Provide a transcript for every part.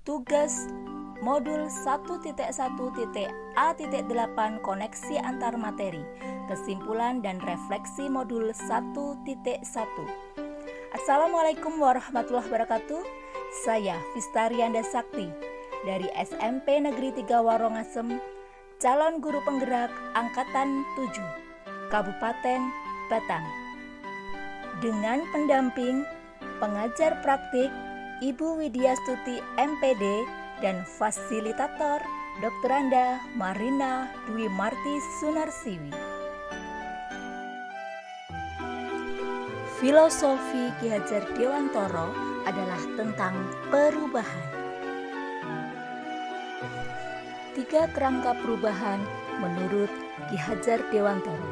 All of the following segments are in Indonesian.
Tugas modul 1.1.A.8 koneksi antar materi, kesimpulan dan refleksi modul 1.1. Assalamualaikum warahmatullahi wabarakatuh. Saya Vistarianda Sakti dari SMP Negeri 3 Warongasem, calon guru penggerak Angkatan 7, Kabupaten Batang. Dengan pendamping pengajar praktik Ibu Widya Stuti MPD dan fasilitator Dr. Anda Marina Dwi Marti Sunarsiwi. Filosofi Ki Hajar Dewantoro adalah tentang perubahan. 3 kerangka perubahan menurut Ki Hajar Dewantoro.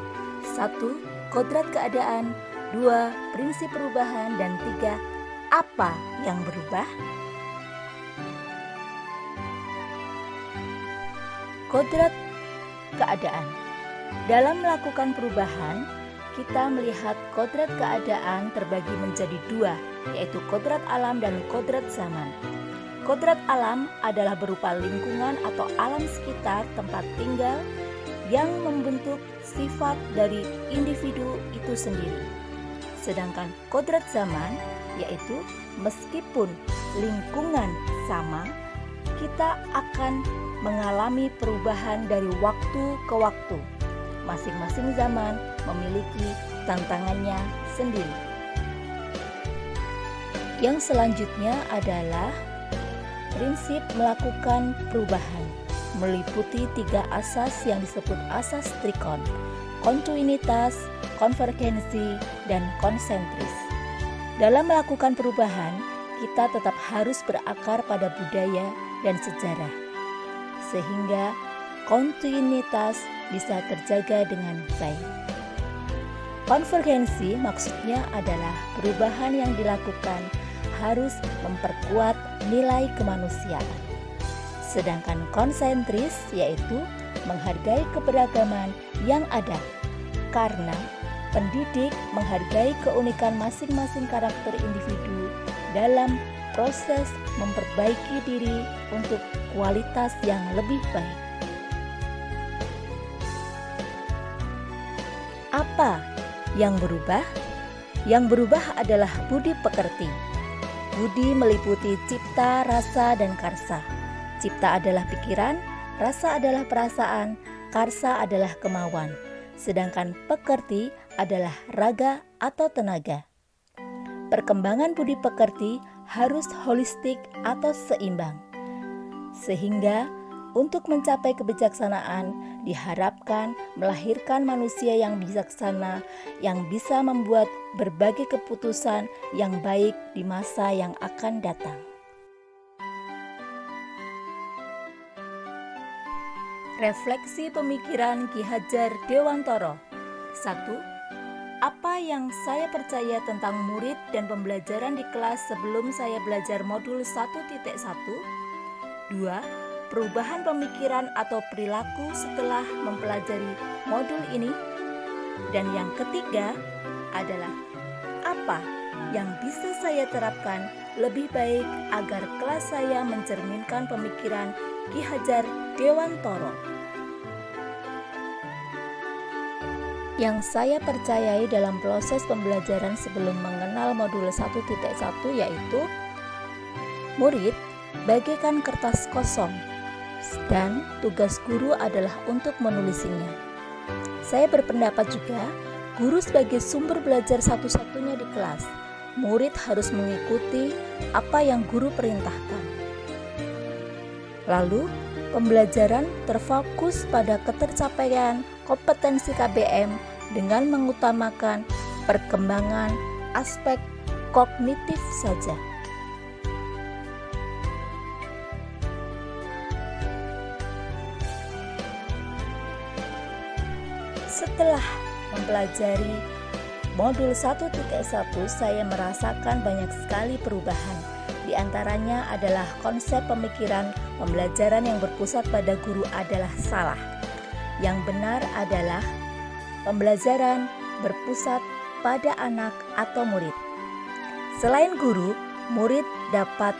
1. Kodrat keadaan. 2. Prinsip perubahan. Dan 3. Apa yang berubah? Kodrat keadaan. Dalam melakukan perubahan, kita melihat kodrat keadaan terbagi menjadi 2, yaitu kodrat alam dan kodrat zaman. Kodrat alam adalah berupa lingkungan atau alam sekitar tempat tinggal yang membentuk sifat dari individu itu sendiri. Sedangkan kodrat zaman yaitu meskipun lingkungan sama, kita akan mengalami perubahan dari waktu ke waktu. Masing-masing zaman memiliki tantangannya sendiri. Yang selanjutnya adalah prinsip melakukan perubahan, meliputi 3 asas yang disebut asas trikon: kontinuitas, konvergensi, dan konsentris. Dalam melakukan perubahan, kita tetap harus berakar pada budaya dan sejarah, sehingga kontinuitas bisa terjaga dengan baik. Konvergensi maksudnya adalah perubahan yang dilakukan harus memperkuat nilai kemanusiaan. Sedangkan konsentris yaitu menghargai keberagaman yang ada, karena pendidik menghargai keunikan masing-masing karakter individu dalam proses memperbaiki diri untuk kualitas yang lebih baik. Apa yang berubah? Yang berubah adalah budi pekerti. Budi meliputi cipta, rasa, dan karsa. Cipta adalah pikiran, rasa adalah perasaan, karsa adalah kemauan. Sedangkan pekerti adalah raga atau tenaga. Perkembangan budi pekerti harus holistik atau seimbang. Sehingga untuk mencapai kebijaksanaan diharapkan melahirkan manusia yang bijaksana yang bisa membuat berbagai keputusan yang baik di masa yang akan datang. Refleksi pemikiran Ki Hajar Dewantoro. 1. Apa yang saya percaya tentang murid dan pembelajaran di kelas sebelum saya belajar modul 1.1? 2. Perubahan pemikiran atau perilaku setelah mempelajari modul ini. Dan yang ketiga adalah apa yang bisa saya terapkan lebih baik agar kelas saya mencerminkan pemikiran Ki Hajar Dewantoro. Yang saya percayai dalam proses pembelajaran sebelum mengenal modul 1.1 yaitu murid bagaikan kertas kosong dan tugas guru adalah untuk menulisnya. Saya berpendapat juga guru sebagai sumber belajar satu-satunya di kelas. Murid harus mengikuti apa yang guru perintahkan. Lalu pembelajaran terfokus pada ketercapaian kompetensi KBM dengan mengutamakan perkembangan aspek kognitif saja. Setelah mempelajari modul 1.1, saya merasakan banyak sekali perubahan. Di antaranya adalah konsep pemikiran pembelajaran yang berpusat pada guru adalah salah. Yang benar adalah pembelajaran berpusat pada anak atau murid. Selain guru, murid dapat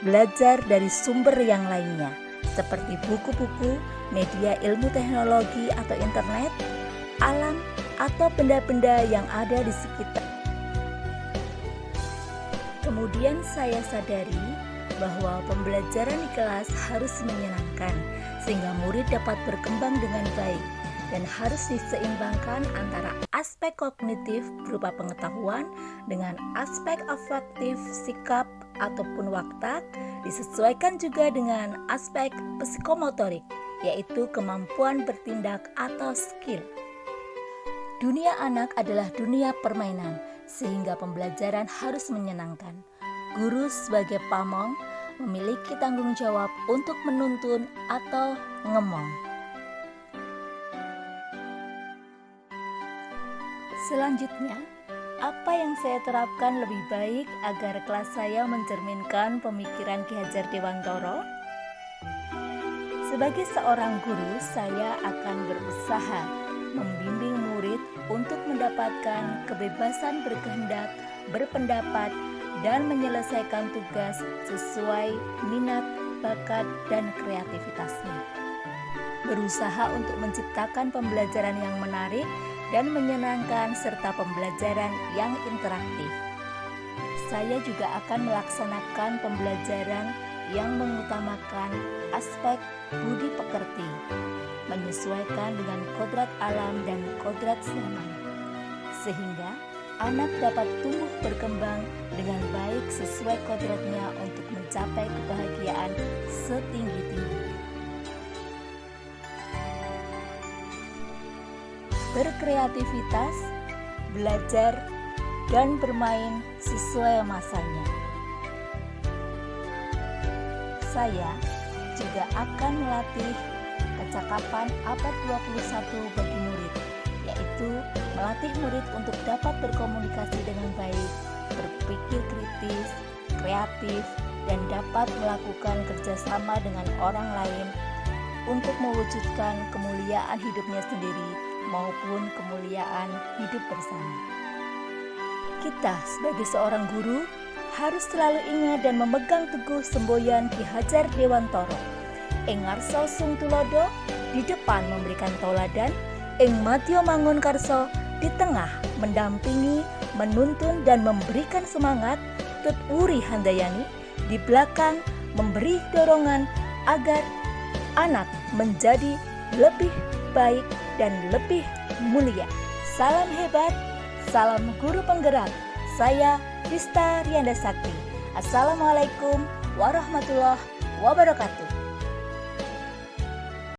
belajar dari sumber yang lainnya, seperti buku-buku, media ilmu teknologi atau internet, alam, atau benda-benda yang ada di sekitar. Kemudian saya sadari bahwa pembelajaran di kelas harus menyenangkan, sehingga murid dapat berkembang dengan baik, dan harus diseimbangkan antara aspek kognitif berupa pengetahuan dengan aspek afektif, sikap, ataupun waktak, disesuaikan juga dengan aspek psikomotorik, yaitu kemampuan bertindak atau skill. Dunia anak adalah dunia permainan, sehingga pembelajaran harus menyenangkan. Guru sebagai pamong memiliki tanggung jawab untuk menuntun atau ngemong. Selanjutnya, apa yang saya terapkan lebih baik agar kelas saya mencerminkan pemikiran Ki Hajar Dewantara? Sebagai seorang guru, saya akan berusaha membimbing murid untuk mendapatkan kebebasan berkehendak, berpendapat, dan menyelesaikan tugas sesuai minat, bakat, dan kreativitasnya. Berusaha untuk menciptakan pembelajaran yang menarik dan menyenangkan serta pembelajaran yang interaktif. Saya juga akan melaksanakan pembelajaran yang mengutamakan aspek budi pekerti, menyesuaikan dengan kodrat alam dan kodrat zaman, sehingga anak dapat tumbuh berkembang dengan baik sesuai kodratnya untuk mencapai kebahagiaan setinggi-tingginya. Berkreativitas, belajar, dan bermain sesuai masanya. Saya juga akan melatih kecakapan abad 21 bagi murid, yaitu melatih murid untuk dapat berkomunikasi dengan baik, berpikir kritis, kreatif, dan dapat melakukan kerjasama dengan orang lain untuk mewujudkan kemuliaan hidupnya sendiri maupun kemuliaan hidup bersama. Kita sebagai seorang guru harus selalu ingat dan memegang teguh semboyan Ki Hajar Dewantara. Ing ngarsa sung tulodo, di depan memberikan tauladan, ing madya mangun karsa, di tengah mendampingi, menuntun dan memberikan semangat, tut wuri handayani, di belakang memberi dorongan agar anak menjadi lebih baik dan lebih mulia. Salam hebat, salam guru penggerak. Saya Vista Rianda Sakti. Assalamualaikum warahmatullahi wabarakatuh.